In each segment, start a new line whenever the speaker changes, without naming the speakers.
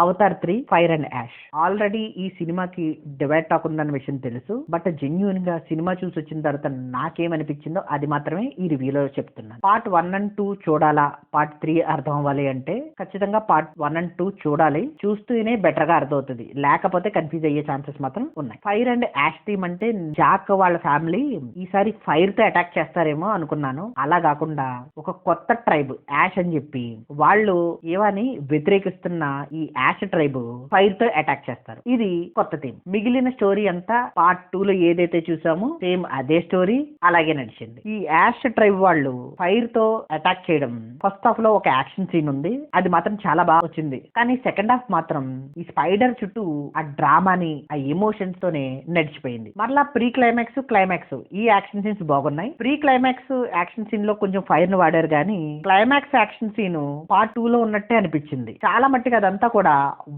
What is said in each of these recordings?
Avatar 3 fire and ash. Already ఈ సినిమాకి divide talk ఉందన్న విషయం తెలుసు. బట్ జెన్యున్ గా సినిమా చూసి వచ్చిన తర్వాత నాకేమనిపించిందో అది మాత్రమే ఈ రివ్యూలో చెప్తున్నాను. పార్ట్ 1 and 2 చూడాలా, పార్ట్ 3 అర్థం అవ్వాలి అంటే ఖచ్చితంగా పార్ట్ 1 and 2 చూడాలి. చూస్తూనే బెటర్ గా అర్థమవుతుంది, లేకపోతే కన్ఫ్యూజ్ అయ్యే ఛాన్సెస్ మాత్రం ఉన్నాయి. ఫైర్ అండ్ యాష్ థీమ్ అంటే జాక్ వాళ్ళ ఫ్యామిలీ ఈసారి ఫైర్ తో అటాక్ చేస్తారేమో అనుకున్నాను. అలా కాకుండా ఒక కొత్త ట్రైబ్ యాష్ అని చెప్పి వాళ్ళు ఏవని వ్యతిరేకిస్తున్న ఈ యాష్ ట్రైబ్ ఫైర్ తో అటాక్ చేస్తారు. ఇది కొత్త థీమ్. మిగిలిన స్టోరీ అంతా పార్ట్ 2 లో ఏదైతే చూసామో సేమ్ అదే స్టోరీ అలాగే నడిచింది. ఈ యాష్ ట్రైబ్ వాళ్ళు ఫైర్ తో అటాక్ చేయడం ఫస్ట్ హాఫ్ లో ఒక యాక్షన్ సీన్ ఉంది, అది మాత్రం చాలా బాగా వచ్చింది. కానీ సెకండ్ హాఫ్ మాత్రం ఈ స్పైడర్ చుట్టూ ఆ డ్రామాని ఆ ఎమోషన్స్ తోనే నడిచిపోయింది. మరలా ప్రీ క్లైమాక్స్ క్లైమాక్స్ ఈ యాక్షన్ సీన్స్ బాగున్నాయి. ప్రీ క్లైమాక్స్ యాక్షన్ సీన్ లో కొంచెం ఫైర్ ను వాడారు కానీ క్లైమాక్స్ యాక్షన్ సీన్ పార్ట్ 2 లో ఉన్నట్టే అనిపించింది. చాలా మట్టికి అదంతా కూడా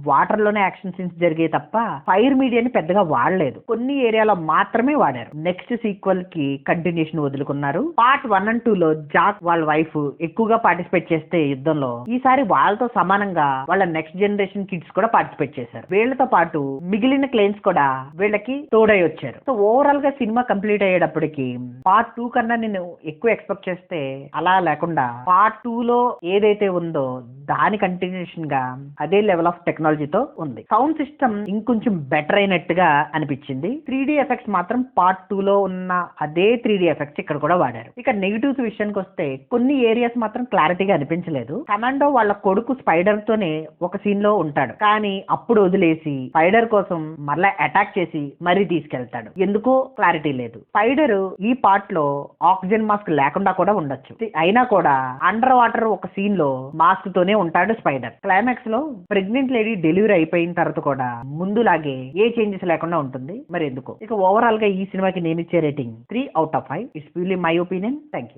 వాటర్ లోనే యాక్షన్ సీన్స్ జరిగే తప్ప ఫైర్ మీడియాని పెద్దగా వాడలేదు. కొన్ని ఏరియాలో మాత్రమే వాడారు. నెక్స్ట్ సీక్వెల్ కి కంటిన్యూషన్ వదులుకున్నారు. పార్ట్ 1 and 2 లో జాక్ వాళ్ళ వైఫ్ ఎక్కువగా పార్టిసిపేట్ చేస్తే యుద్ధంలో ఈసారి వాళ్ళతో సమానంగా వాళ్ళ నెక్స్ట్ జనరేషన్ కిడ్స్ కూడా పార్టిసిపేట్ చేశారు. వీళ్ళతో పాటు మిగిలిన క్లైన్స్ కూడా వీళ్ళకి తోడై వచ్చారు. సో ఓవరాల్ గా సినిమా కంప్లీట్ అయ్యేటప్పటికి పార్ట్ 2 కన్నా నేను ఎక్కువ ఎక్స్పెక్ట్ చేస్తే అలా లేకుండా పార్ట్ 2 లో ఏదైతే ఉందో దాని కంటిన్యూషన్ గా అదే లెవెల్ ఆఫ్ టెక్నాలజీతో ఉంది. సౌండ్ సిస్టమ్ ఇంకొంచెం బెటర్ అయినట్టుగా అనిపించింది. 3D ఎఫెక్ట్స్ మాత్రం పార్ట్ 2 లో ఉన్న అదే 3D ఎఫెక్ట్స్ ఇక్కడ కూడా వాడారు. ఇక నెగిటివ్స్ విషయానికి వస్తే కొన్ని ఏరియాస్ మాత్రం క్లారిటీగా అనిపించలేదు. కమాండో వాళ్ళ కొడుకు స్పైడర్ తోనే ఒక సీన్ లో ఉంటాడు, కానీ అప్పుడు వదిలేసి స్పైడర్ కోసం మరలా అటాక్ చేసి మరీ తీసుకెళ్తాడు. ఎందుకో క్లారిటీ లేదు. స్పైడర్ ఈ పార్ట్ లో ఆక్సిజన్ మాస్క్ లేకుండా కూడా ఉండొచ్చు. అయినా కూడా అండర్ వాటర్ ఒక సీన్ లో మాస్క్ తోనే ఉంటాడు స్పైడర్. క్లైమాక్స్ లో ప్రెగ్నెంట్ లేడీ డెలివరీ అయిపోయిన తర్వాత కూడా ముందులాగే ఏ చేంజెస్ లేకుండా ఉంటుంది. మరి ఎందుకో. ఇక ఓవరాల్ గా ఈ సినిమాకి నేను ఇచ్చే rating 3 out of 5. It's purely my opinion. Thank you.